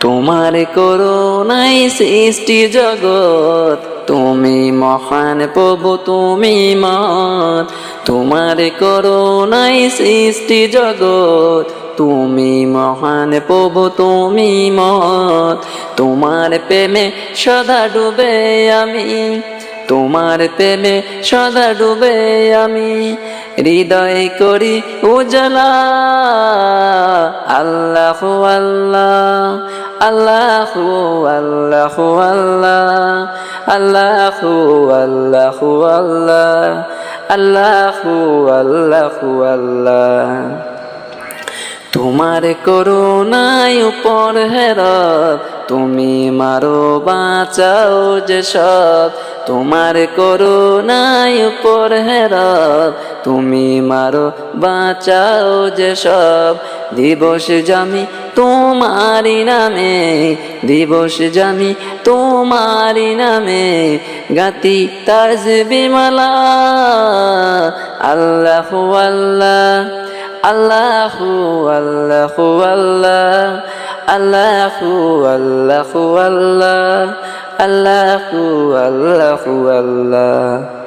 তোমার করুণাই সৃষ্টি জগৎ, তুমি মহান প্রভু তুমি মহৎ। তোমার করুণাই সৃষ্টি জগৎ, তুমি মহান প্রভু তুমি মহৎ। তোমার প্রেমে সদা ডুবে আমি, তোমার প্রেমে সদা ডুবে আমি, হৃদয় করি উজালা। আল্লাহু আল্লাহ, আল্লাহু আল্লাহু আল্লাহ, আল্লাহু আল্লাহু আল্লাহ, আল্লাহু আল্লাহু আল্লাহ। তোমার করুণায় উপর হেরব, তুমি মারো বাঁচাও যে সব। তোমার করুণায় উপর হেরব, তুমি মারো বাঁচাও যে সব। দিবস জামি তোমারি নামে, দিবস জামি তোমারি নামে, গাতি তাজবি মালা। আল্লাহু আল্লাহ, আল্লাহু আল্লাহু আল্লাহ, আল্লাহু আল্লাহু আল্লাহ, আল্লাহু আল্লাহু আল্লাহ।